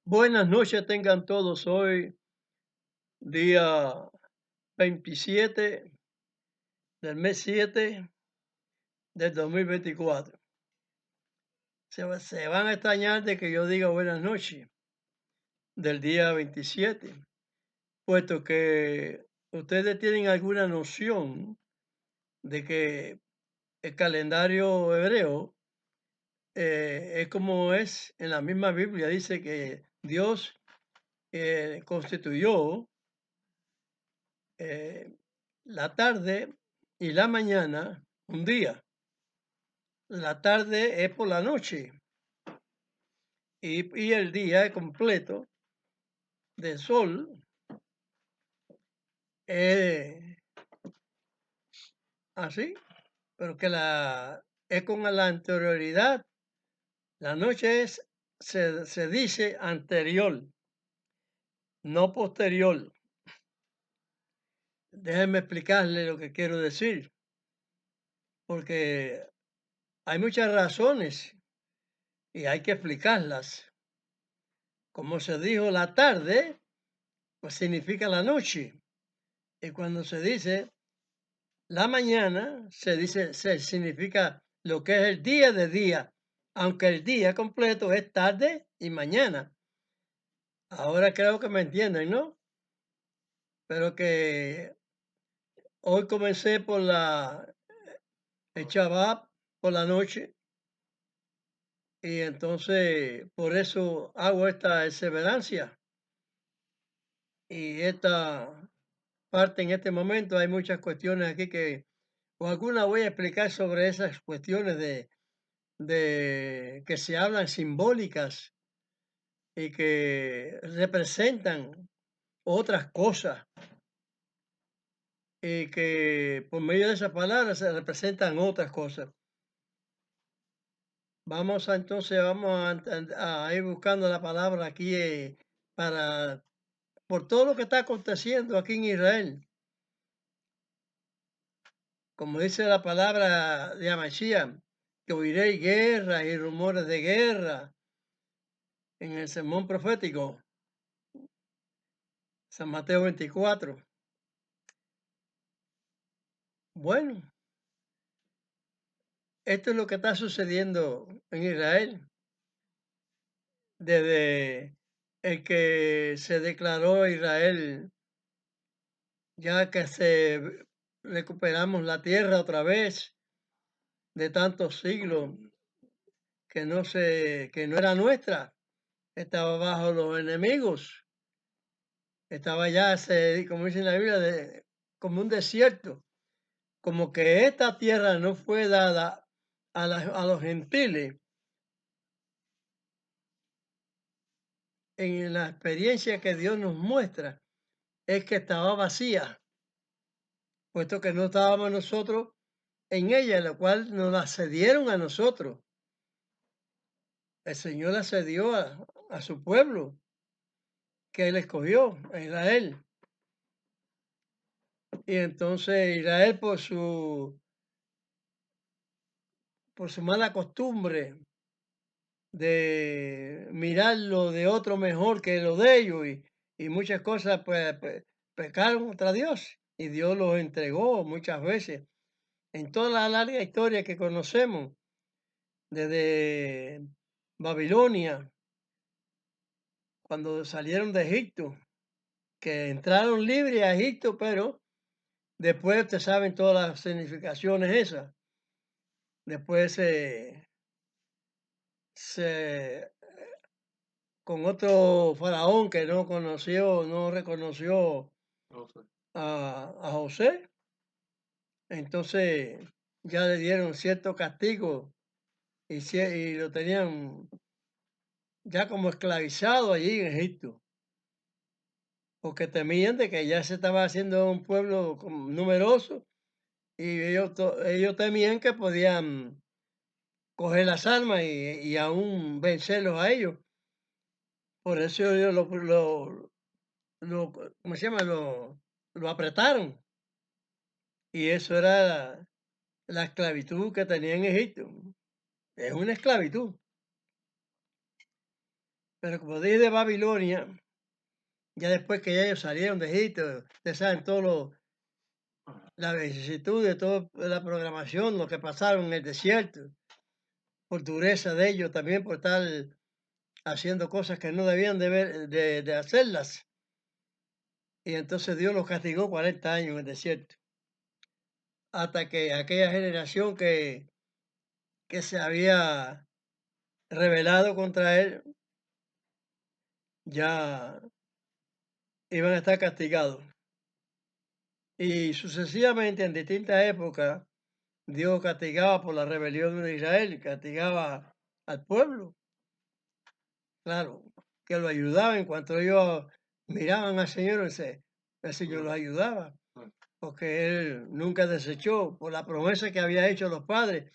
Buenas noches tengan todos. Hoy, día 27 del mes 7 del 2024. Se van a extrañar de que yo diga buenas noches del día 27, puesto que ustedes tienen alguna noción de que el calendario hebreo es como es en la misma Biblia. Dice que Dios constituyó eh, la tarde y la mañana un día. La tarde es por la noche y el día completo del sol es así, pero que es con la anterioridad. La noche se dice anterior, no posterior. Déjenme explicarle lo que quiero decir, porque hay muchas razones y hay que explicarlas. Como se dijo, la tarde, pues significa la noche. Y cuando se dice la mañana, se significa lo que es el día de día, aunque el día completo es tarde y mañana. Ahora creo que me entienden, ¿no? Pero que hoy comencé por el Shabbat por la noche y entonces por eso hago esta perseverancia y esta parte en este momento. Hay muchas cuestiones aquí o alguna voy a explicar sobre esas cuestiones de que se hablan simbólicas y que representan otras cosas y que por medio de esas palabras se representan otras cosas. Vamos a ir buscando la palabra aquí para por todo lo que está aconteciendo aquí en Israel. Como dice la palabra de Amashiach, que oiréis guerras y rumores de guerra en el sermón profético, San Mateo 24. Bueno, esto es lo que está sucediendo en Israel desde el que se declaró Israel, ya que recuperamos la tierra otra vez de tantos siglos que no era nuestra, estaba bajo los enemigos, estaba ya, como dice en la Biblia, como un desierto, como que esta tierra no fue dada a los gentiles. En la experiencia que Dios nos muestra es que estaba vacía, puesto que no estábamos nosotros en ella, lo cual nos la cedieron a nosotros. El Señor la cedió a su pueblo, que Él escogió, a Israel. Y entonces Israel, por su mala costumbre de mirarlo de otro mejor que lo de ellos y muchas cosas, pues pecaron contra Dios. Y Dios los entregó muchas veces en toda la larga historia que conocemos, desde Babilonia, cuando salieron de Egipto, que entraron libres a Egipto, pero después ustedes saben todas las significaciones esas. Después se con otro faraón que no reconoció a José, entonces ya le dieron cierto castigo y lo tenían ya como esclavizado allí en Egipto, porque temían de que ya se estaba haciendo un pueblo numeroso y ellos temían que podían coger las armas y aún vencerlos a ellos. Por eso ellos ¿cómo se llama? Lo apretaron. Y eso era la esclavitud que tenía en Egipto. Es una esclavitud. Pero como dije de Babilonia, ya después que ya ellos salieron de Egipto, ustedes saben todo la vicisitud de toda la programación, lo que pasaron en el desierto, por dureza de ellos también, por estar haciendo cosas que no debían de hacerlas. Y entonces Dios los castigó 40 años en el desierto, hasta que aquella generación que se había rebelado contra él, ya iban a estar castigados. Y sucesivamente en distintas épocas, Dios castigaba por la rebelión de Israel, castigaba al pueblo, claro, que lo ayudaba en cuanto ellos miraban al Señor, el Señor los ayudaba, porque Él nunca desechó por la promesa que había hecho a los padres.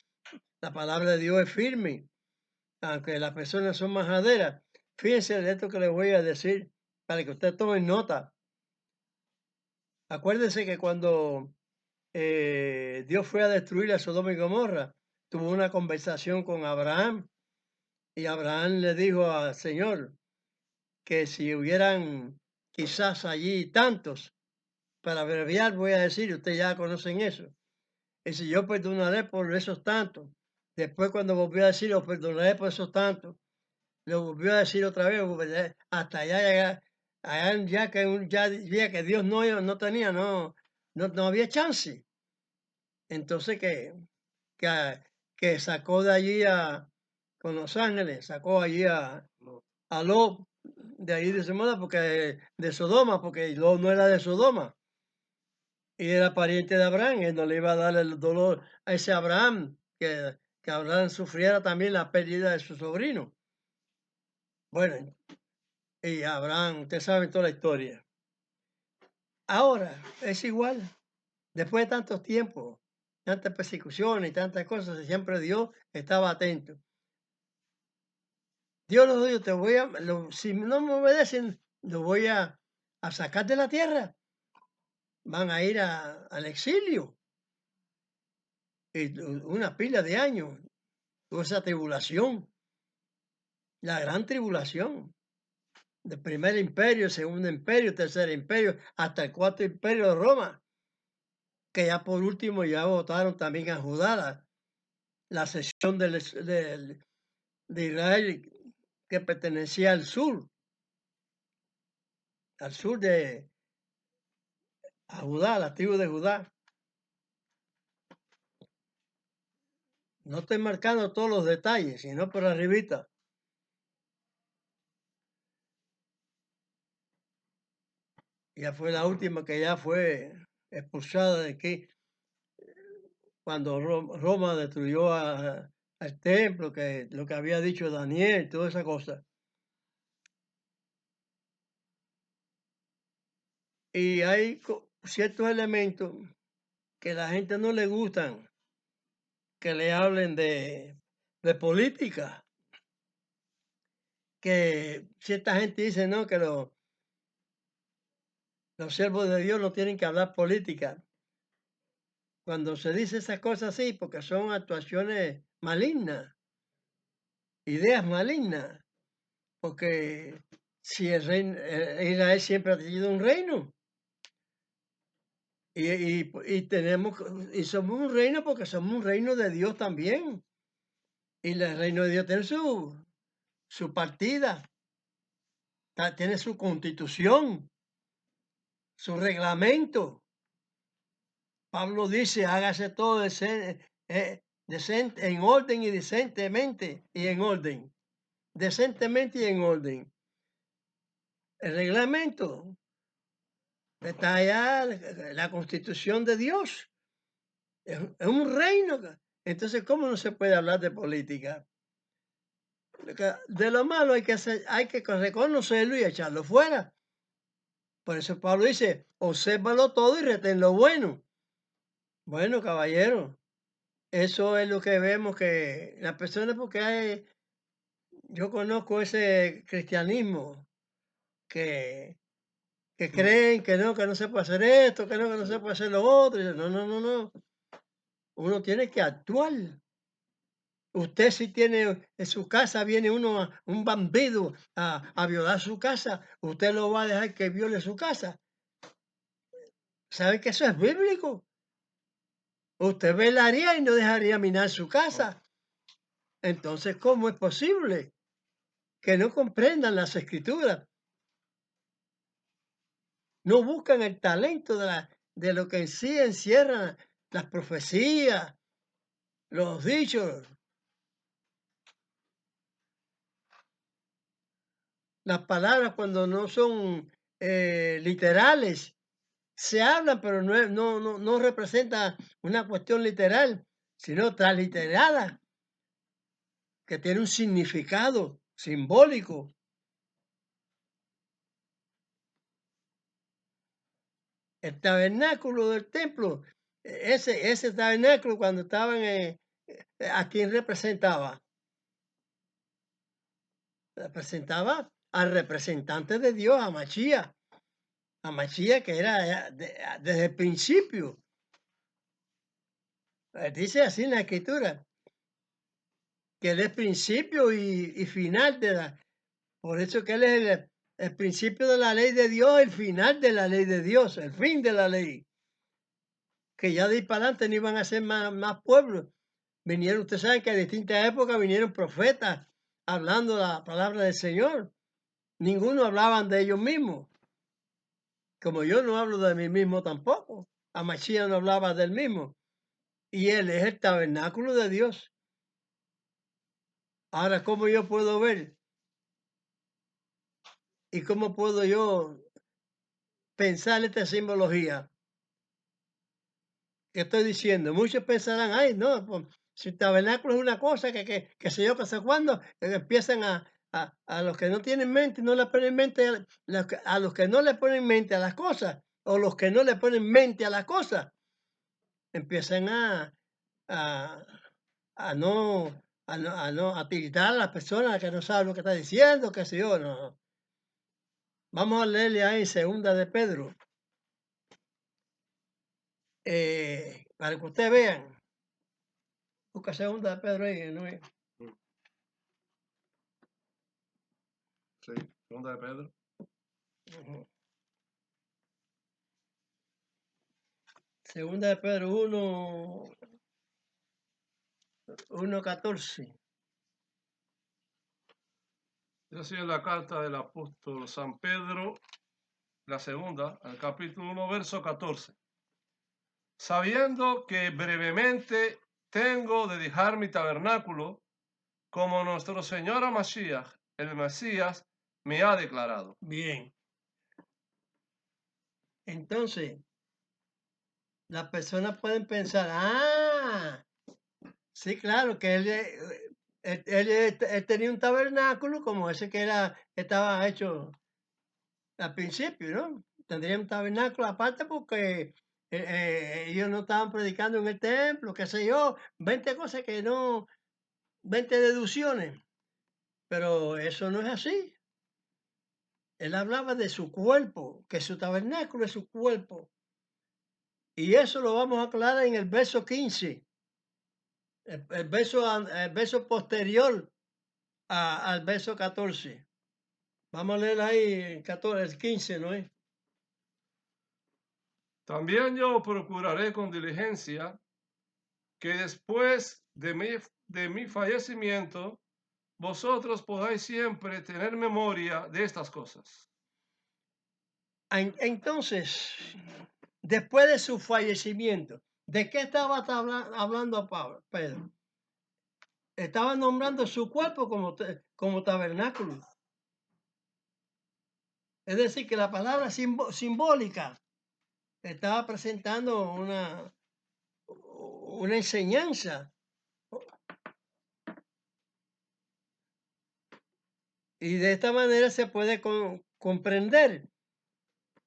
La palabra de Dios es firme, aunque las personas son majaderas. Fíjense de esto que les voy a decir, para que ustedes tomen nota. Acuérdense que cuando Dios fue a destruir a Sodoma y Gomorra, tuvo una conversación con Abraham y Abraham le dijo al Señor que si hubieran quizás allí tantos, para abreviar voy a decir, ustedes ya conocen eso, y si yo perdonaré por esos tantos, después cuando volvió a decir, os perdonaré por esos tantos, lo volvió a decir otra vez, hasta allá llegar, allá ya que ya veía que Dios no tenía, no había chance. Entonces que, que sacó de allí con los ángeles, sacó allí a Lot de ahí de Sodoma, de Sodoma, porque Lot no era de Sodoma, y era pariente de Abraham, él no le iba a dar el dolor a ese Abraham, que Abraham sufriera también la pérdida de su sobrino. Bueno, y Abraham, usted sabe toda la historia. Ahora es igual, después de tantos tiempos, tantas persecuciones y tantas cosas, siempre Dios estaba atento. Dios los dijo, si no me obedecen, los voy a sacar de la tierra. Van a ir al exilio. Y una pila de años, toda esa tribulación, la gran tribulación, del primer imperio, segundo imperio, tercer imperio, hasta el cuarto imperio de Roma, que ya por último ya votaron también a Judá, la sección de Israel que pertenecía al sur de a Judá, la tribu de Judá. No estoy marcando todos los detalles, sino por arribita. Ya fue la última que ya fue expulsada de aquí, cuando Roma destruyó al templo, que lo que había dicho Daniel, toda esa cosa. Y hay ciertos elementos que a la gente no le gustan, que le hablen de política, que cierta gente dice, no, que los siervos de Dios no tienen que hablar política. Cuando se dice esas cosas así, porque son actuaciones malignas, ideas malignas, porque si Israel siempre ha tenido un reino, y tenemos, y somos un reino porque somos un reino de Dios también, y el reino de Dios tiene su partida, tiene su constitución, su reglamento. Pablo dice, hágase todo decente, en orden y decentemente y en orden. Decentemente y en orden. El reglamento está allá, la constitución de Dios. Es un reino. Entonces, ¿cómo no se puede hablar de política? De lo malo hay que reconocerlo y echarlo fuera. Por eso Pablo dice, obsérvalo todo y retén lo bueno. Bueno, caballero, eso es lo que vemos que las personas, yo conozco ese cristianismo que creen que no se puede hacer esto, que no se puede hacer lo otro. No. Uno tiene que actuar. Usted si tiene en su casa, viene un bandido a violar su casa, ¿usted lo va a dejar que viole su casa? ¿Sabe que eso es bíblico? Usted velaría y no dejaría minar su casa. Entonces, ¿cómo es posible que no comprendan las escrituras? No buscan el talento de lo que en sí encierran las profecías, los dichos, las palabras cuando no son literales. Se hablan, pero no representa una cuestión literal, sino transliterada, que tiene un significado simbólico. El tabernáculo del templo, ese tabernáculo cuando estaban, ¿a quién representaba? Representaba al representante de Dios, a Machía que era desde el principio. Dice así en la escritura, que él es principio y final de la... Por eso que él es el principio de la ley de Dios, el final de la ley de Dios, el fin de la ley. Que ya de ahí para adelante no iban a ser más pueblos. Vinieron, ustedes saben que a distintas épocas vinieron profetas hablando la palabra del Señor. Ninguno hablaban de ellos mismos. Como yo no hablo de mí mismo tampoco. Amachía no hablaba del mismo. Y él es el tabernáculo de Dios. Ahora, ¿cómo yo puedo ver? ¿Y cómo puedo yo pensar esta simbología que estoy diciendo? Muchos pensarán, ay, no, pues, si el tabernáculo es una cosa que sé yo, que sé cuándo, empiezan a los que no tienen mente, no le ponen mente, a los que no le ponen mente a las cosas, o los que no le ponen mente a las cosas, empiezan a, a no, a tildar a las personas que no saben lo que está diciendo, qué sé yo, no. Vamos a leerle ahí segunda de Pedro, para que ustedes vean. Busca segunda de Pedro ahí, ¿no? Sí, segunda de Pedro. Ujú. Segunda de Pedro 1:14. Esa sí es la carta del apóstol San Pedro, la segunda, el capítulo 1, verso 14. Sabiendo que brevemente tengo de dejar mi tabernáculo, como nuestro Señor Mashiach, el Mesías, me ha declarado. Bien. Entonces, las personas pueden pensar, sí, claro, que él tenía un tabernáculo como ese que estaba hecho al principio, ¿no? Tendría un tabernáculo aparte porque ellos no estaban predicando en el templo, qué sé yo, 20 cosas que no, 20 deducciones, pero eso no es así. Él hablaba de su cuerpo, que su tabernáculo es su cuerpo. Y eso lo vamos a aclarar en el verso 15, el verso posterior al verso 14. Vamos a leer ahí el 14, el 15, ¿no es? También yo procuraré con diligencia que después de mi fallecimiento, vosotros podáis siempre tener memoria de estas cosas. Entonces, después de su fallecimiento, ¿de qué estaba hablando Pedro? Estaba nombrando su cuerpo como tabernáculo. Es decir, que la palabra simbólica estaba presentando una enseñanza. Y de esta manera se puede comprender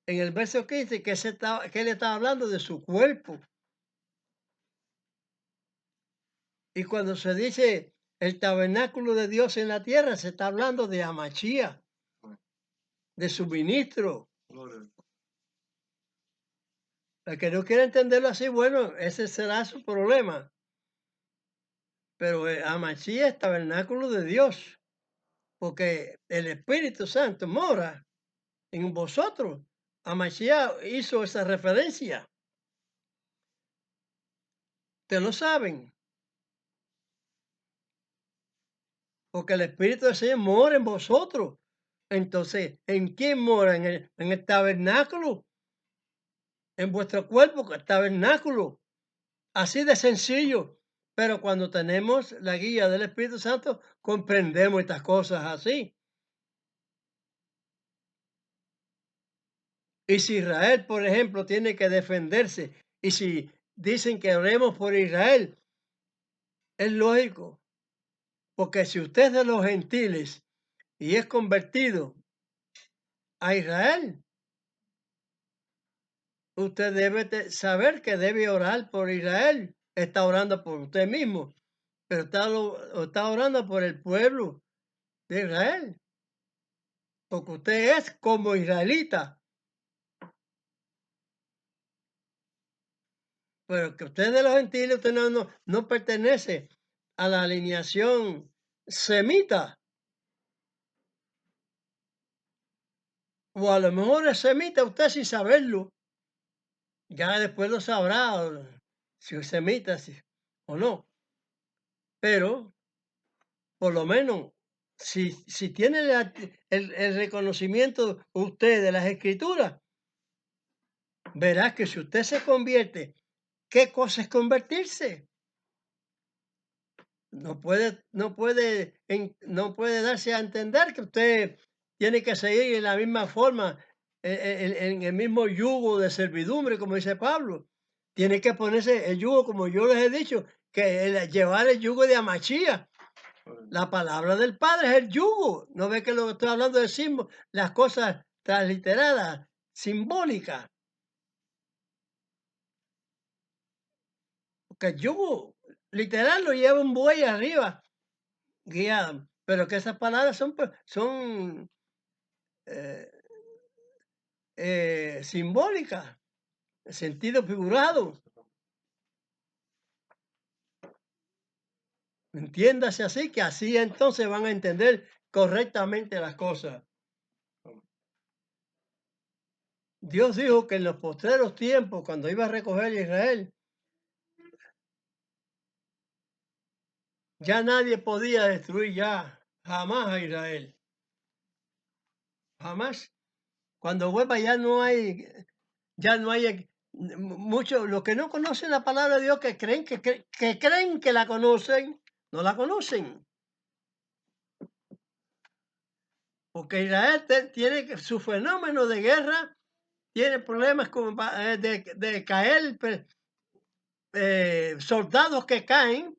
en el verso 15 que él estaba hablando de su cuerpo. Y cuando se dice el tabernáculo de Dios en la tierra, se está hablando de Amachía, de su ministro. Gloria. El que no quiera entenderlo así, bueno, ese será su problema. pero Amashiach es tabernáculo de Dios, porque el Espíritu Santo mora en vosotros. Amashiach hizo esa referencia. Ustedes lo saben, porque el Espíritu del Señor mora en vosotros. Entonces, ¿en quién mora? En el tabernáculo, en vuestro cuerpo, el tabernáculo. Así de sencillo. Pero cuando tenemos la guía del Espíritu Santo, comprendemos estas cosas así. Y si Israel, por ejemplo, tiene que defenderse, y si dicen que oremos por Israel, es lógico, porque si usted es de los gentiles y es convertido a Israel, usted debe saber que debe orar por Israel. Está orando por usted mismo, pero está orando por el pueblo de Israel, porque usted es como israelita. Pero que usted de los gentiles, usted no pertenece a la alineación semita. O a lo mejor es semita usted sin saberlo. Ya después lo sabrá si es semita o no. Pero, por lo menos, si tiene el reconocimiento usted de las escrituras, verá que si usted se convierte, ¿qué cosa es convertirse? No puede darse a entender que usted tiene que seguir en la misma forma, en el mismo yugo de servidumbre, como dice Pablo. Tiene que ponerse el yugo, como yo les he dicho, que llevar el yugo de Amachía. La palabra del Padre es el yugo. ¿No ve que lo que estoy hablando de las cosas transliteradas, simbólicas? Porque el yugo literal lo lleva un buey arriba, guiado, pero que esas palabras son eh, simbólicas, en sentido figurado. Entiéndase así, que así entonces van a entender correctamente las cosas. Dios dijo que en los postreros tiempos, cuando iba a recoger a Israel, ya nadie podía destruir ya jamás a Israel. Jamás. Cuando vuelva ya no hay muchos, los que no conocen la palabra de Dios, que creen que la conocen, no la conocen. Porque Israel tiene su fenómeno de guerra, tiene problemas de caer, soldados que caen,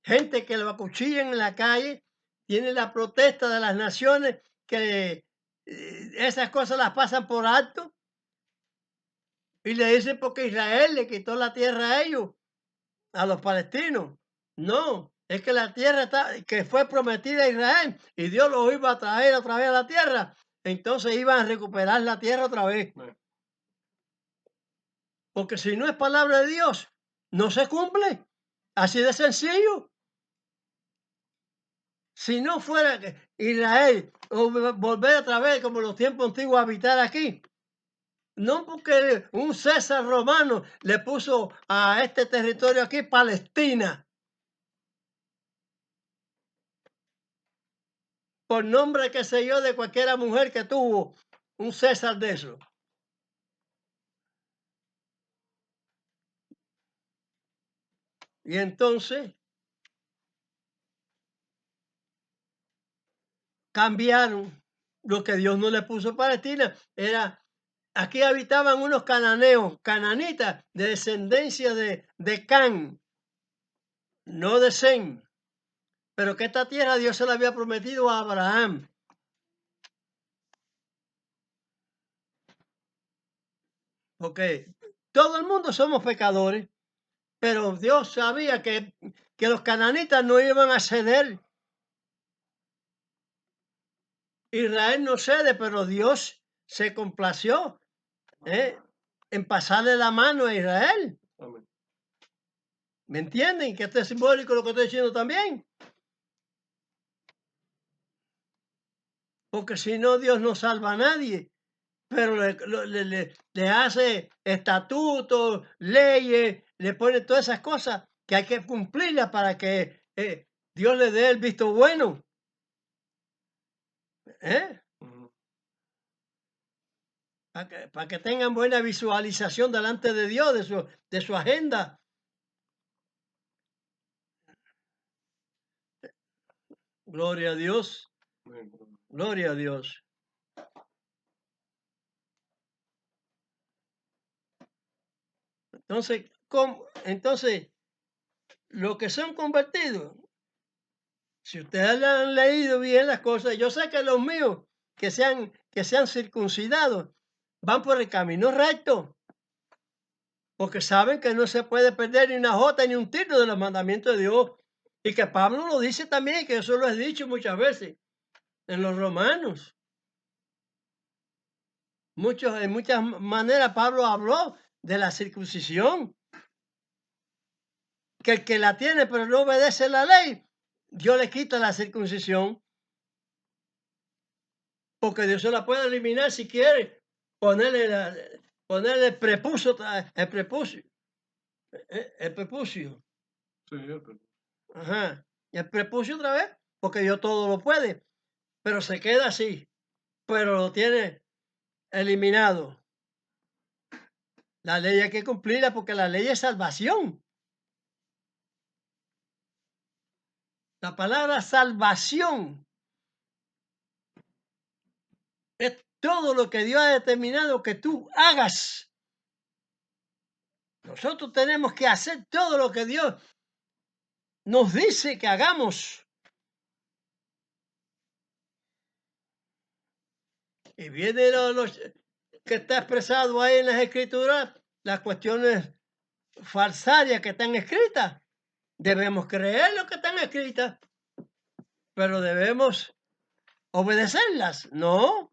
gente que lo acuchillan en la calle, tiene la protesta de las naciones que esas cosas las pasan por alto. Y le dicen porque Israel le quitó la tierra a ellos, a los palestinos. No, es que la tierra que fue prometida a Israel y Dios los iba a traer otra vez a la tierra. Entonces iban a recuperar la tierra otra vez. Porque si no es palabra de Dios, no se cumple. Así de sencillo. Si no fuera Israel o volver otra vez como los tiempos antiguos a habitar aquí, no porque un César romano le puso a este territorio aquí Palestina, por nombre, qué sé yo, de cualquiera mujer que tuvo un César de eso. Y entonces cambiaron lo que Dios no le puso Palestina. Aquí habitaban unos cananeos, cananitas, de descendencia de Can, no de Sem. Pero que esta tierra Dios se la había prometido a Abraham. Porque todo el mundo somos pecadores, pero Dios sabía que los cananitas no iban a ceder. Israel no cede, pero Dios se complació en pasarle la mano a Israel. ¿Me entienden? Que esto es simbólico lo que estoy diciendo también. Porque si no, Dios no salva a nadie. Pero le hace estatutos, leyes, le pone todas esas cosas que hay que cumplirlas para que Dios le dé el visto bueno. ¿Eh? Ujú. Para que tengan buena visualización delante de Dios, de su agenda. Gloria a Dios, Amén. gloria a Dios. Entonces, entonces, los que son convertidos, si ustedes le han leído bien las cosas, yo sé que los míos que sean circuncidados van por el camino recto, porque saben que no se puede perder ni una jota ni un tiro de los mandamientos de Dios. Y que Pablo lo dice también, que eso lo he dicho muchas veces en los Romanos. En muchas maneras Pablo habló de la circuncisión, que el que la tiene pero no obedece la ley, Dios le quita la circuncisión, porque Dios se la puede eliminar si quiere, ponerle el prepucio, el prepucio, Sí, ajá, el prepucio otra vez, porque Dios todo lo puede, pero se queda así, pero lo tiene eliminado. La ley hay que cumplirla porque la ley es salvación. La palabra salvación es todo lo que Dios ha determinado que tú hagas. Nosotros tenemos que hacer todo lo que Dios nos dice que hagamos. Y viene que está expresado ahí en las escrituras, las cuestiones falsarias que están escritas. Debemos creer lo que están escritas, pero debemos obedecerlas, ¿no?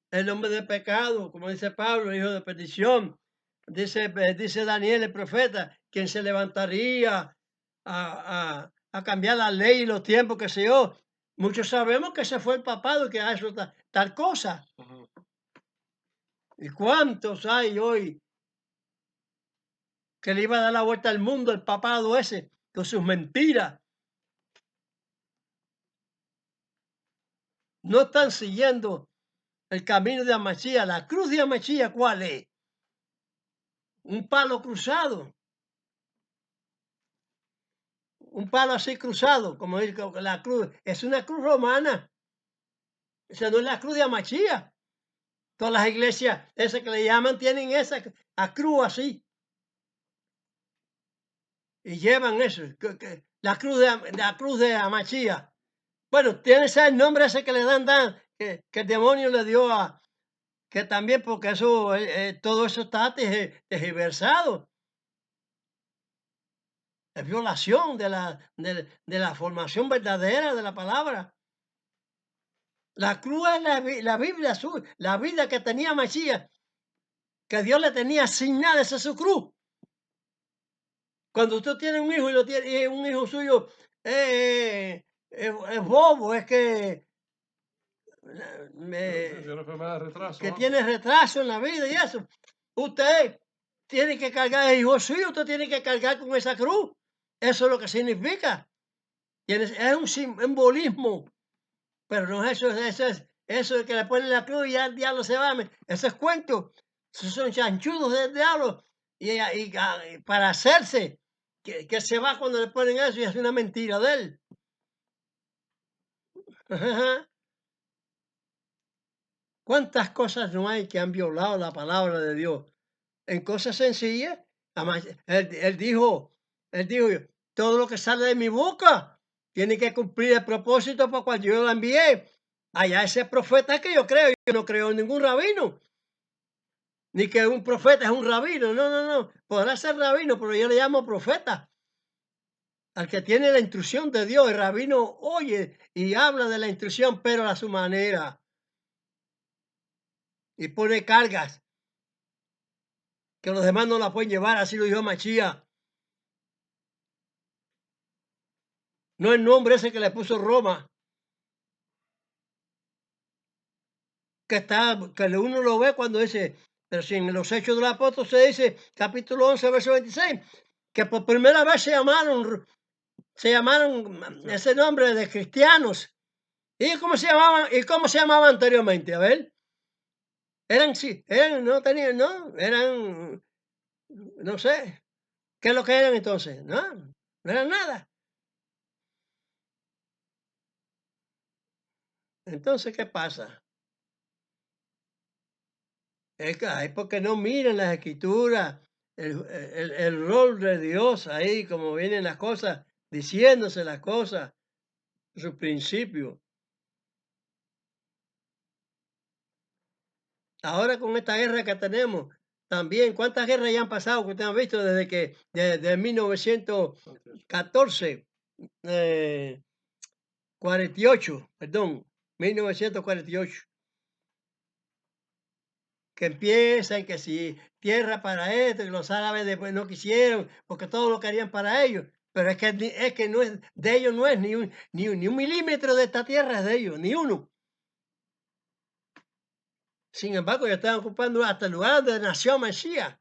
El hombre de pecado, como dice Pablo, hijo de perdición. Dice Daniel, el profeta, quien se levantaría a cambiar la ley y los tiempos, que se yo. Muchos sabemos que ese fue el papado que ha hecho tal cosa. ujú. ¿Y cuántos hay hoy que le iba a dar la vuelta al mundo el papado ese con sus mentiras? No están siguiendo el camino de Amachía. La cruz de Amachía, ¿cuál es? Un palo cruzado. Un palo así cruzado, como la cruz. Es una cruz romana. Esa no es la cruz de Amachía. Todas las iglesias, esas que le llaman, tienen esa cruz así. Y llevan eso, la cruz de Amachía. Bueno, tiene ese el nombre ese que le dan que el demonio le dio que también porque eso, todo eso está tergiversado. Es violación de la formación verdadera de la palabra. La cruz es la Biblia, la vida que tenía Mesías, que Dios le tenía asignada, esa es su cruz. Cuando usted tiene un hijo y un hijo suyo es bobo, es que Tiene enfermedad de retraso, que algo. tiene retraso en la vida y eso. Usted tiene que cargar, el hijo suyo, usted tiene que cargar con esa cruz. Eso es lo que significa. Es un simbolismo, pero no es eso de que le ponen la cruz y ya el diablo se va. Eso es cuento. Esos son chanchudos del diablo. Y para hacerse que se va cuando le ponen eso y es una mentira de él. ¿Cuántas cosas no hay que han violado la palabra de Dios? En cosas sencillas, él dijo, todo lo que sale de mi boca tiene que cumplir el propósito para cual yo lo envié. Allá ese profeta que yo no creo en ningún rabino, ni que un profeta es un rabino, no, podrá ser rabino, pero yo le llamo profeta. Al que tiene la instrucción de Dios, el rabino oye y habla de la instrucción, pero a su manera. Y pone cargas. que los demás no la pueden llevar, así lo dijo Machía. No el nombre ese que le puso Roma, que uno lo ve cuando dice, pero si en los Hechos del Apóstol se dice, capítulo 11, verso 26, que por primera vez se llamaron ese nombre de cristianos. ¿Y cómo se llamaban? ¿Y cómo se llamaban anteriormente? A ver. No tenían, no, eran, no sé, ¿qué es lo que eran entonces? No eran nada. Entonces, ¿qué pasa? Es porque no miran las escrituras, el rol de Dios ahí, como vienen las cosas, diciéndose las cosas, sus principios. Ahora con esta guerra que tenemos, también, ¿cuántas guerras ya han pasado que ustedes han visto desde que, desde 1914, 48, perdón, 1948, que empiezan, que si tierra para esto, y los árabes después no quisieron, porque todo lo querían para ellos, pero es que no es, de ellos no es ni un milímetro de esta tierra es de ellos, ni uno. Sin embargo, ya están ocupando hasta el lugar donde nació Mashiach,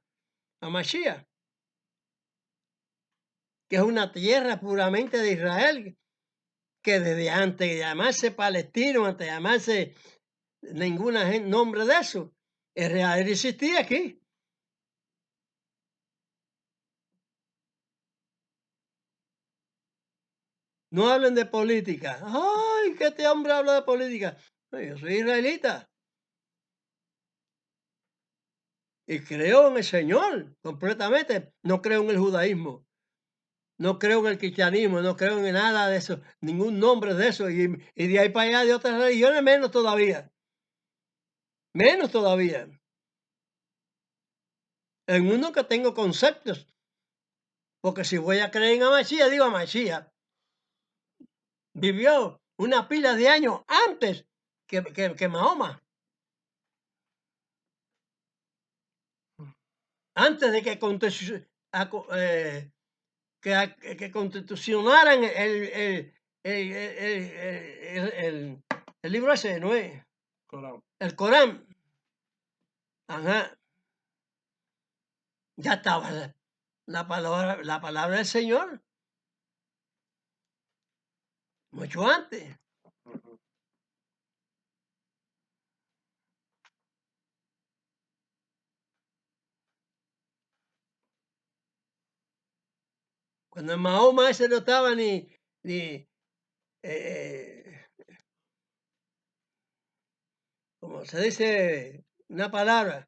que es una tierra puramente de Israel, que desde antes de llamarse palestino, antes de llamarse ninguna nombre de eso, Israel existía aquí. No hablen de política. Ay, que este hombre habla de política. No, yo soy israelita y creo en el Señor completamente. No creo en el judaísmo, no creo en el cristianismo, no creo en nada de eso, ningún nombre de eso. Y de ahí para allá de otras religiones, menos todavía. Menos todavía. En uno que tengo conceptos. Porque si voy a creer en Mashiach, digo Mashiach. Vivió una pila de años antes que Mahoma. Antes de que que constitucionaran el libro ese, ¿no es? Corán. El Corán. Ajá. Ya estaba la palabra del Señor, mucho antes. Ujú. Cuando en Mahoma ese no estaba ni eh, como se dice, una palabra,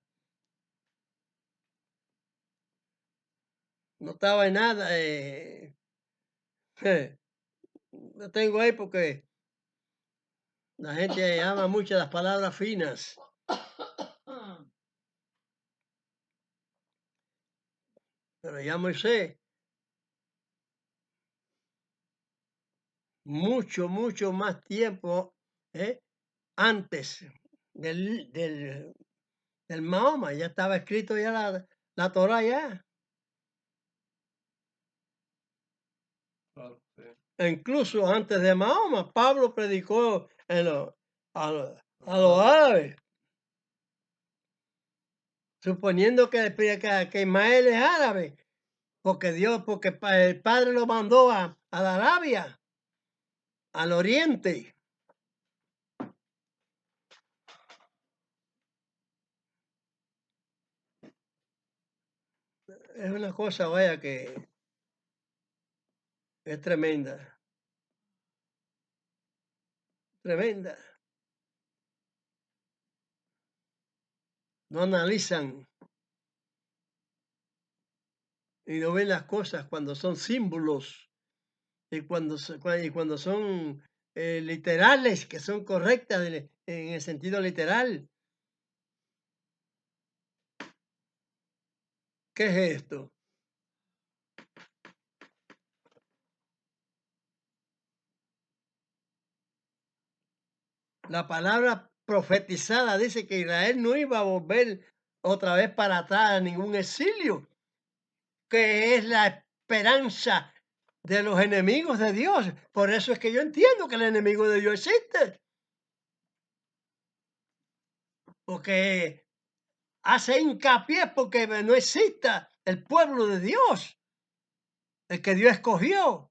no estaba en nada. Lo tengo ahí porque la gente ama mucho las palabras finas. Pero ya Moisés, mucho más tiempo antes del Mahoma, ya estaba escrito ya la Torah ya. Claro, sí. E incluso antes de Mahoma, Pablo predicó a los árabes, suponiendo que Ismael es árabe, porque el Padre lo mandó a la Arabia, al Oriente. Es una cosa, vaya, que es tremenda, tremenda. No analizan y no ven las cosas cuando son símbolos y cuando son literales, que son correctas en el sentido literal. ¿Qué es esto? La palabra profetizada dice que Israel no iba a volver otra vez para atrás a ningún exilio, que es la esperanza de los enemigos de Dios. Por eso es que yo entiendo que el enemigo de Dios existe, porque hace hincapié porque no exista el pueblo de Dios, el que Dios escogió.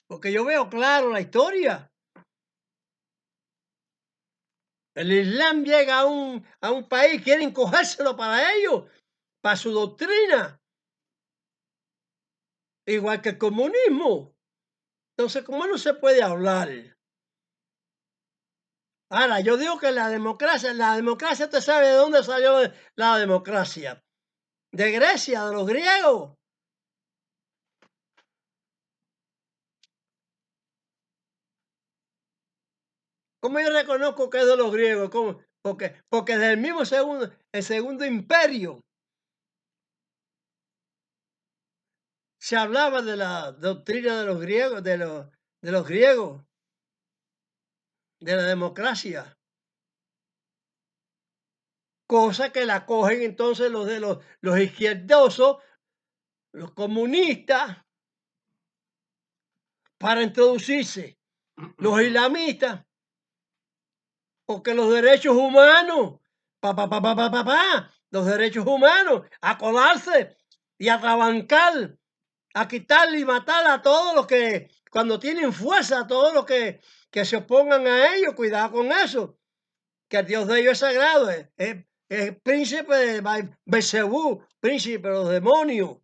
Porque yo veo claro la historia. El Islam llega a un país, quieren cogérselo para ellos, para su doctrina, igual que el comunismo. Entonces, ¿cómo no se puede hablar? Ahora, yo digo que la democracia, ¿usted sabe de dónde salió la democracia? De Grecia, de los griegos. ¿Cómo yo reconozco que es de los griegos? ¿Cómo? Porque del mismo el segundo imperio se hablaba de la doctrina de los griegos, de los griegos, de la democracia. Cosa que la cogen entonces los de los izquierdosos, los comunistas, para introducirse, los islamistas, porque los derechos humanos, los derechos humanos, a colarse y a trabancar, a quitarle y matar a todos los que, cuando tienen fuerza, a todos los que se opongan a ellos, cuidado con eso, que el Dios de ellos es sagrado, es príncipe de Belcebú, príncipe de los demonios.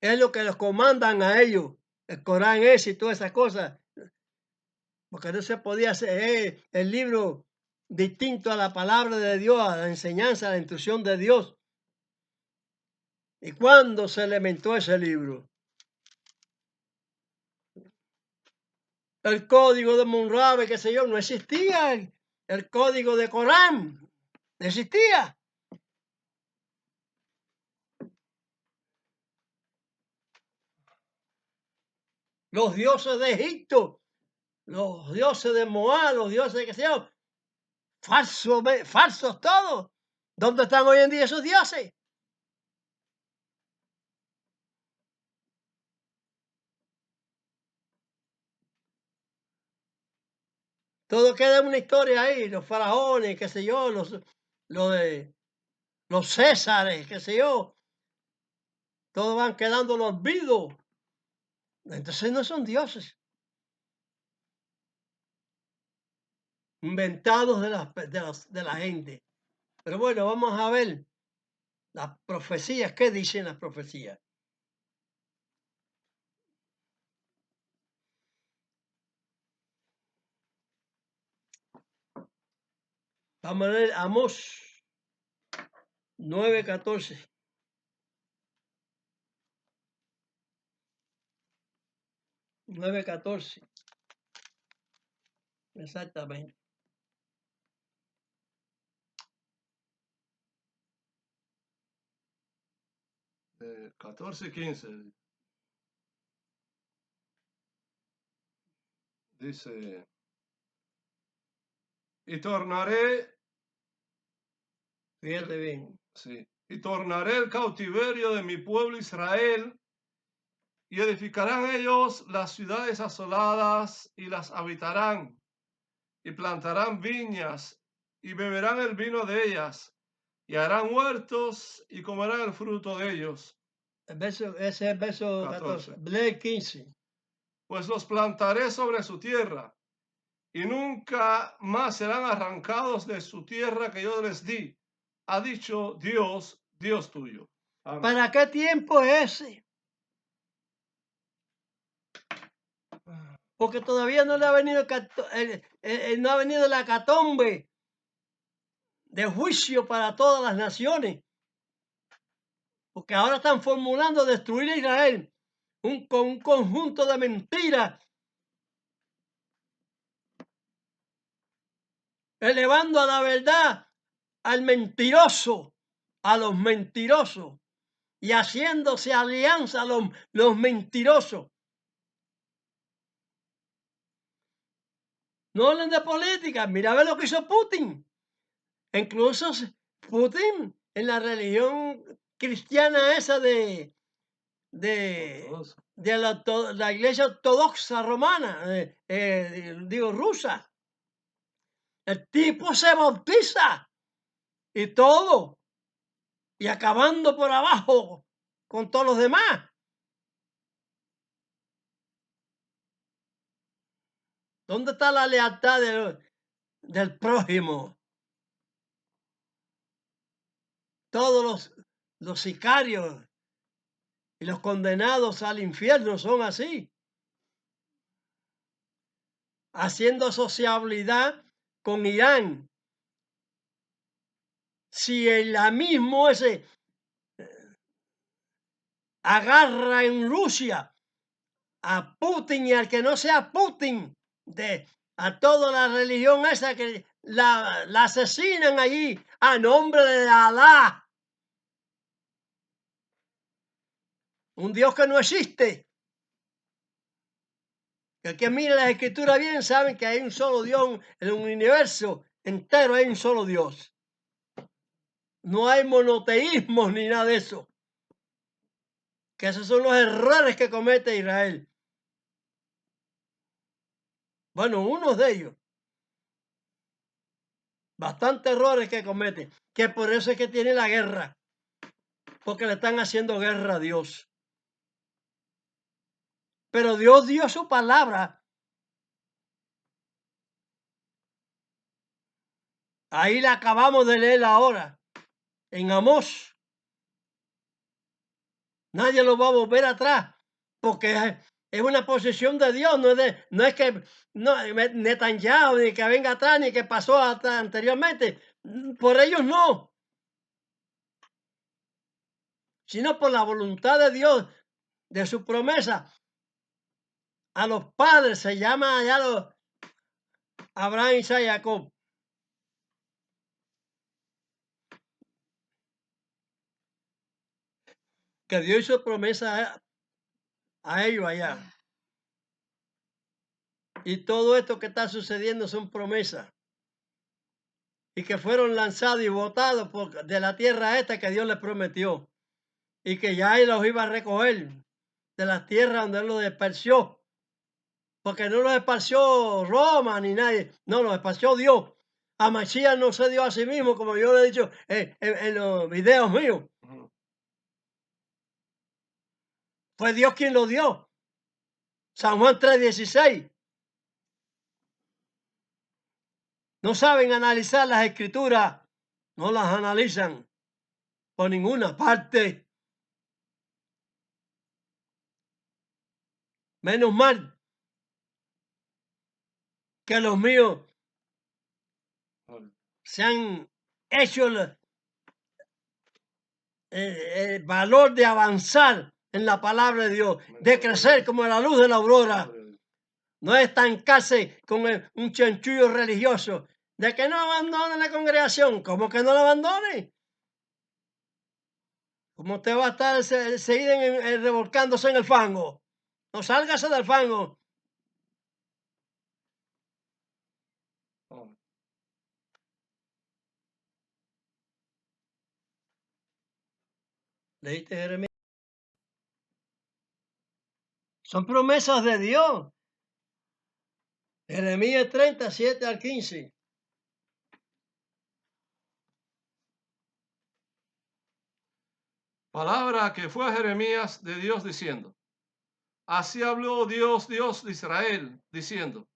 Es lo que los comandan a ellos, el Corán ese y todas esas cosas, porque no se podía hacer el libro distinto a la palabra de Dios, a la enseñanza, a la instrucción de Dios. ¿Y cuándo se elementó ese libro? El código de Hammurabi, qué sé yo, no existía. El código de Corán no existía. Los dioses de Egipto, los dioses de Moab, los dioses de qué sé yo, falsos todos. ¿Dónde están hoy en día esos dioses? Todo queda en una historia ahí, los faraones, qué sé yo, los Césares, qué sé yo, todos van quedando en olvido. Entonces no son dioses, inventados de la gente. Pero bueno, vamos a ver las profecías, ¿qué dicen las profecías? Vamos a leer Amós 9:14. Nueve catorce, exactamente. De 14 y 15. Dice, y tornaré, Fíjate bien. sí, y tornaré el cautiverio de mi pueblo Israel, y edificarán ellos las ciudades asoladas y las habitarán, y plantarán viñas, y beberán el vino de ellas, y harán huertos, y comerán el fruto de ellos. Ese es el verso 14. 14. Lee el 15. Pues los plantaré sobre su tierra, y nunca más serán arrancados de su tierra que yo les di, ha dicho Dios, Dios tuyo. Amén. ¿Para qué tiempo es ese? Porque todavía no le ha venido no ha venido la hecatombe de juicio para todas las naciones. Porque ahora están formulando destruir a Israel con un conjunto de mentiras, elevando a la verdad al mentiroso, a los mentirosos. y haciéndose alianza los mentirosos. No hablen de política, mira a ver lo que hizo Putin. Incluso Putin en la religión cristiana esa de la iglesia ortodoxa romana, digo rusa. El tipo se bautiza y todo, y acabando por abajo con todos los demás. ¿Dónde está la lealtad del prójimo? Todos los sicarios y los condenados al infierno son así, haciendo sociabilidad con Irán. Si el mismo ese agarra en Rusia a Putin y al que no sea Putin, a toda la religión esa que la asesinan allí a nombre de Alá, un Dios que no existe. Que mire la escritura bien saben que hay un solo Dios en un universo entero, hay un solo Dios. No hay monoteísmos ni nada de eso. Que esos son los errores que comete Israel. Bueno, unos de ellos. Bastantes errores que comete. Que por eso es que tiene la guerra. Porque le están haciendo guerra a Dios. Pero Dios dio su palabra. Ahí la acabamos de leer ahora. En Amós. Nadie lo va a volver atrás. Porque es una posesión de Dios. No es que Netanyahu, ni que venga atrás, ni que pasó hasta anteriormente. Por ellos no. Sino por la voluntad de Dios, de su promesa. A los padres se llama allá los Abraham, Isaac y Jacob. Que Dios hizo promesa a ellos allá. Y todo esto que está sucediendo son promesas. Y que fueron lanzados y botados de la tierra esta que Dios les prometió. Y que ya Él los iba a recoger de la tierra donde Él los dispersió. Porque no los esparció Roma ni nadie. No, los esparció Dios. A Masías no se dio a sí mismo, como yo le he dicho en los videos míos. Fue Dios quien lo dio. San Juan 3:16. No saben analizar las escrituras. No las analizan por ninguna parte. Menos mal que los míos se han hecho el valor de avanzar en la palabra de Dios, de crecer como la luz de la aurora. No estancarse con un chanchullo religioso, de que no abandone la congregación. ¿Cómo que no la abandone? ¿Cómo usted va a estar seguir revolcándose en el fango? No sálgase del fango. ¿Leíste Jeremías? Son promesas de Dios. Jeremías 37 al 15. Palabra que fue a Jeremías de Dios diciendo: así habló Dios, Dios de Israel, diciendo: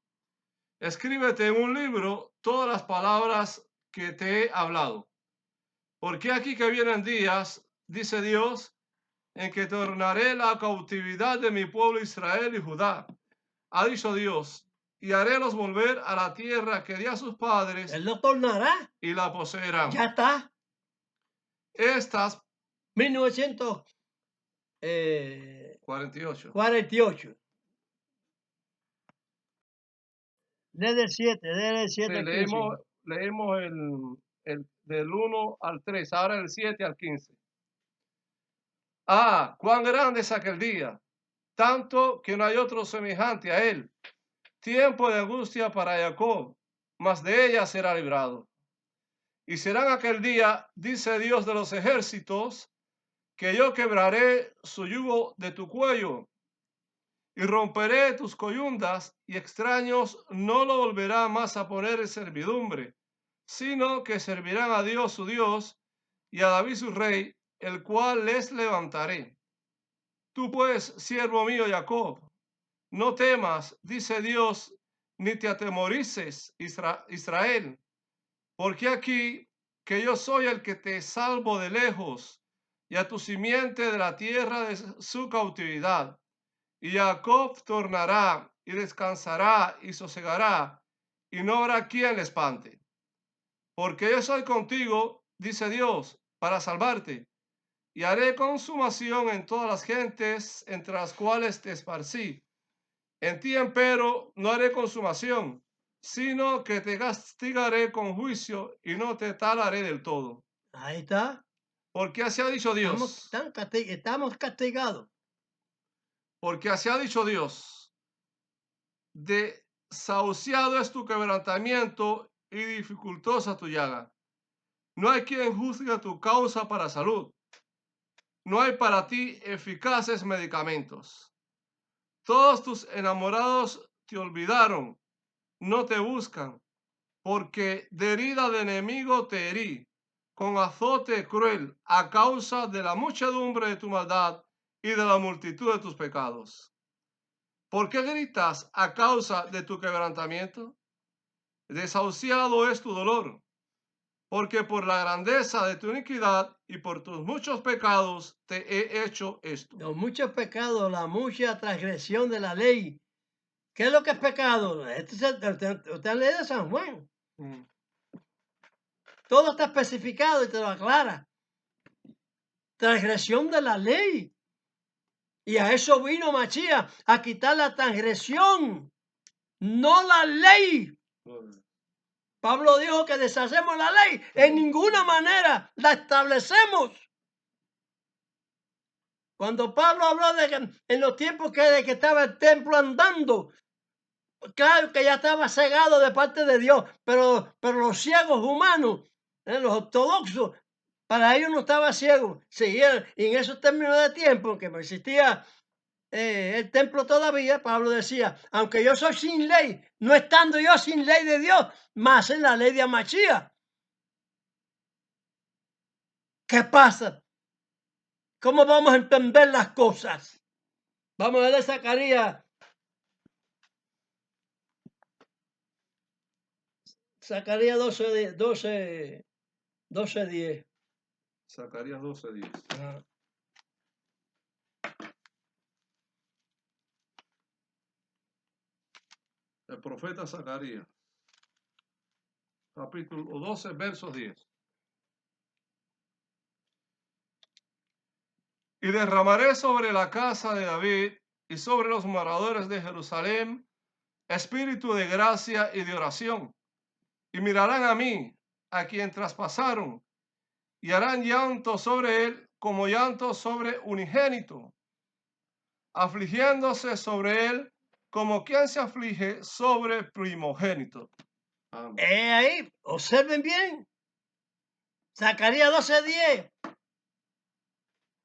escríbete en un libro todas las palabras que te he hablado. Porque aquí que vienen días, dice Dios, en que tornaré la cautividad de mi pueblo Israel y Judá, ha dicho Dios, y harélos volver a la tierra que di a sus padres. Él lo tornará. Y la poseerán. Ya está. Estas 1948. Desde el 7, desde el 7 al 15. Leemos el del 1 al 3, ahora el 7 al 15. Ah, cuán grande es aquel día, tanto que no hay otro semejante a él. Tiempo de angustia para Jacob, mas de ella será librado. Y será en aquel día, dice Dios de los ejércitos, que yo quebraré su yugo de tu cuello y romperé tus coyundas, y extraños no lo volverán más a poner en servidumbre, sino que servirán a Dios su Dios y a David su rey, el cual les levantaré. Tú pues, siervo mío Jacob, no temas, dice Dios, ni te atemorices, Israel, porque aquí que yo soy el que te salvo de lejos, y a tu simiente de la tierra de su cautividad. Y Jacob tornará y descansará y sosegará, y no habrá quien le espante. Porque yo soy contigo, dice Dios, para salvarte, y haré consumación en todas las gentes entre las cuales te esparcí. En ti, empero, no haré consumación, sino que te castigaré con juicio y no te talaré del todo. Ahí está. Porque así ha dicho Dios. Estamos castigados. Porque así ha dicho Dios. Desahuciado es tu quebrantamiento y dificultosa tu llaga. No hay quien juzgue tu causa para salud. No hay para ti eficaces medicamentos. Todos tus enamorados te olvidaron, no te buscan, porque de herida de enemigo te herí, con azote cruel, a causa de la muchedumbre de tu maldad y de la multitud de tus pecados. ¿Por qué gritas a causa de tu quebrantamiento? Desahuciado es tu dolor, porque por la grandeza de tu iniquidad y por tus muchos pecados te he hecho esto. Los muchos pecados, la mucha transgresión de la ley. ¿Qué es lo que es pecado? Usted ha leído San Juan. Todo está especificado y te lo aclara. Transgresión de la ley. Y a eso vino Machía, a quitar la transgresión, no la ley. Pablo dijo que deshacemos la ley. En ninguna manera la establecemos. Cuando Pablo habló de que en los tiempos de que estaba el templo andando, claro que ya estaba cegado de parte de Dios, pero los ciegos humanos, los ortodoxos, para ellos no estaba ciego. Seguían, y en esos términos de tiempo, que no existía el templo todavía, Pablo decía, aunque yo soy sin ley, no estando yo sin ley de Dios, más en la ley de Amachía. ¿Qué pasa? ¿Cómo vamos a entender las cosas? Vamos a ver Zacarías. Zacarías 12:10. Zacarías 12:10. Ah. El profeta Zacarías, capítulo 12, versos 10. Y derramaré sobre la casa de David y sobre los moradores de Jerusalén espíritu de gracia y de oración. Y mirarán a mí, a quien traspasaron, y harán llanto sobre él como llanto sobre unigénito, afligiéndose sobre él como quien se aflige sobre primogénito. Ahí, observen bien. Zacarías 12:10.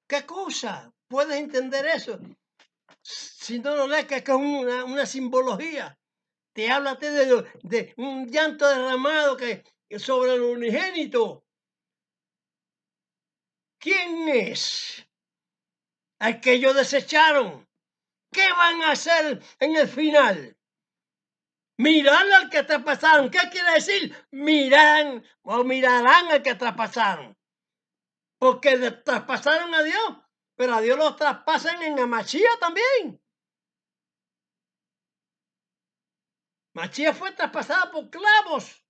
¿Qué cosa? ¿Puedes entender eso? Si no lo lees, que es una simbología. Te habla de un llanto derramado que sobre el unigénito. ¿Quién es? Al que ellos desecharon. ¿Qué van a hacer en el final? Mirar al que traspasaron. ¿Qué quiere decir? Miran o mirarán al que traspasaron. Porque traspasaron a Dios, pero a Dios los traspasan en Amachía también. Machía fue traspasada por clavos,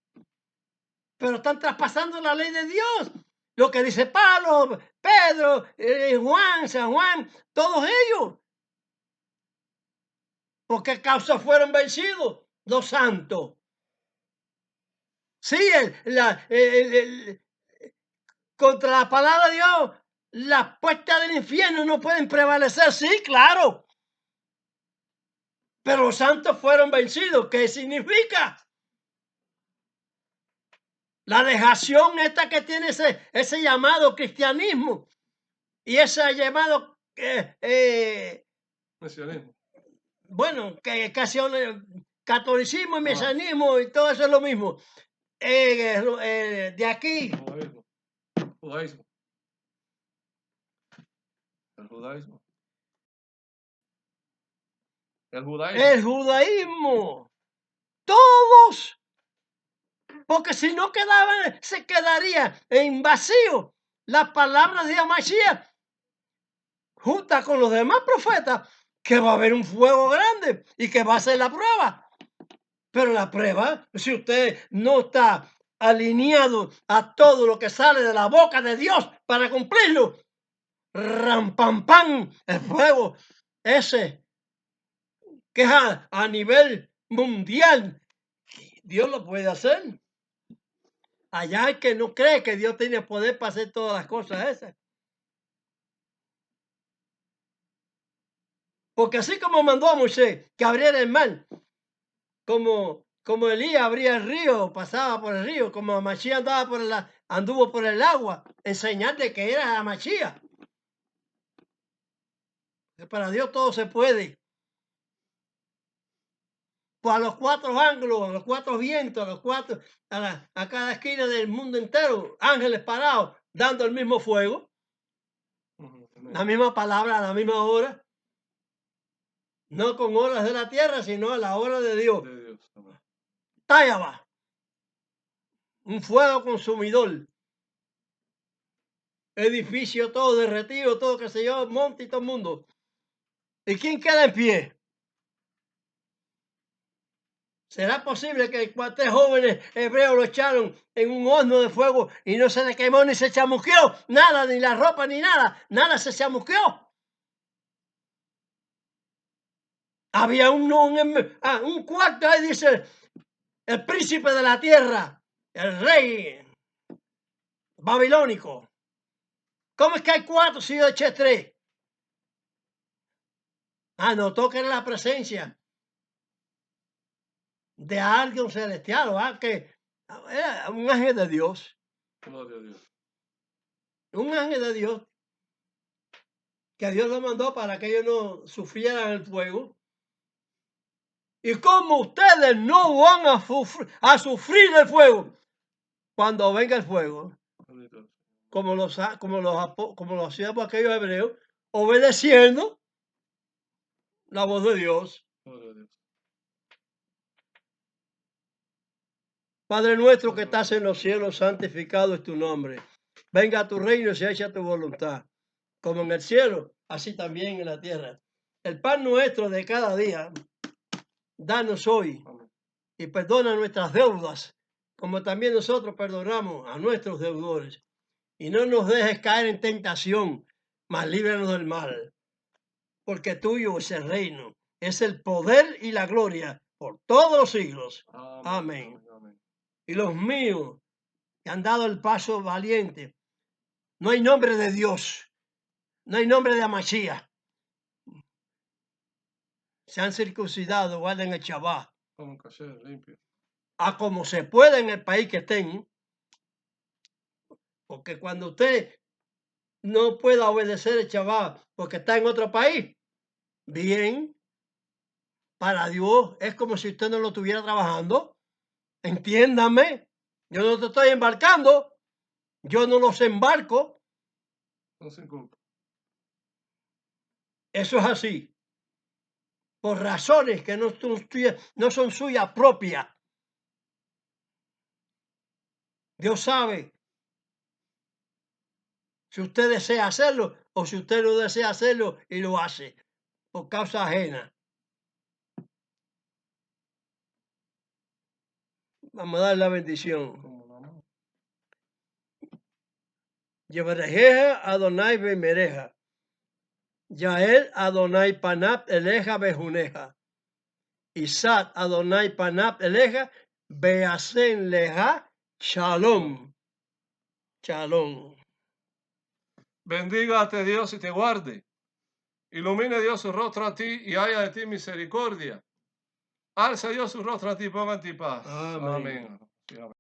pero están traspasando la ley de Dios. Lo que dice Pablo, Pedro, Juan, San Juan, todos ellos. ¿Por qué causa fueron vencidos? Los santos. Sí, contra la palabra de Dios, las puertas del infierno no pueden prevalecer. Sí, claro. Pero los santos fueron vencidos. ¿Qué significa? La dejación esta que tiene ese llamado cristianismo y ese llamado, Mesianismo. bueno, que casi catolicismo y Ah. mesianismo y todo eso es lo mismo. De aquí, Judaísmo. Judaísmo. El judaísmo. El judaísmo. el judaísmo, todos, porque si no quedaban, se quedaría en vacío las palabras de Mashiach, junto con los demás profetas, que va a haber un fuego grande y que va a ser la prueba. Pero la prueba, si usted no está alineado a todo lo que sale de la boca de Dios para cumplirlo, ram pam pam, el fuego ese que es a nivel mundial, Dios lo puede hacer. Allá hay que no cree que Dios tiene poder para hacer todas las cosas esas. Porque así como mandó a Moisés que abriera el mar, como Elías abría el río, pasaba por el río, como Mashiach anduvo por el agua, enseñar de que era Mashiach. Que para Dios todo se puede. Pues a los cuatro ángulos, a los cuatro vientos, a cada esquina del mundo entero, ángeles parados, dando el mismo fuego, la misma palabra, a la misma hora. No con horas de la tierra, sino a la hora de Dios. De Dios. Talla va. Un fuego consumidor. Edificio todo derretido, todo qué sé yo, monte y todo el mundo. ¿Y quién queda en pie? ¿Será posible que 3 jóvenes hebreos lo echaron en un horno de fuego y no se le quemó ni se chamusqueó? Nada, ni la ropa, ni nada. Nada se chamusqueó. Había un cuarto ahí, dice, el príncipe de la tierra, el rey babilónico. ¿Cómo es que hay 4 si yo eché 3? Notó que era la presencia de alguien celestial, ¿verdad? Que era un ángel de Dios. Gloria a Dios. Un ángel de Dios que Dios lo mandó para que ellos no sufrieran el fuego. ¿Y cómo ustedes no van a sufrir el fuego cuando venga el fuego? Como lo hacían aquellos hebreos, obedeciendo la voz de Dios. Gloria a Dios. Padre nuestro que estás en los cielos, santificado es tu nombre. Venga a tu reino y se hecha tu voluntad, como en el cielo, así también en la tierra. El pan nuestro de cada día, danos hoy y perdona nuestras deudas, como también nosotros perdonamos a nuestros deudores. Y no nos dejes caer en tentación, mas líbranos del mal. Porque tuyo es el reino, es el poder y la gloria por todos los siglos. Amén. Amén. Y los míos que han dado el paso valiente, no hay nombre de Dios, no hay nombre de Amachía. Se han circuncidado, guarden el Shabbat. Como caché, limpio. A como se puede en el país que estén. Porque cuando usted no pueda obedecer el Shabbat porque está en otro país, bien, para Dios es como si usted no lo estuviera trabajando. Entiéndame, yo no te estoy embarcando, yo no los embarco. No se culpa. Eso es así. Por razones que no son suyas propias. Dios sabe si usted desea hacerlo o si usted no desea hacerlo y lo hace por causa ajena. Vamos a dar la bendición. Yevarejeja Adonai Bemereja. Yael Adonai Panap Eleja Bejuneja. Isaac Adonai Panap Eleja Beasen Leja Shalom. Shalom. Bendígate Dios y te guarde. Ilumine Dios su rostro a ti y haya de ti misericordia. Alce Dios su rostro a ti y ponga en ti paz. Amén. Amén.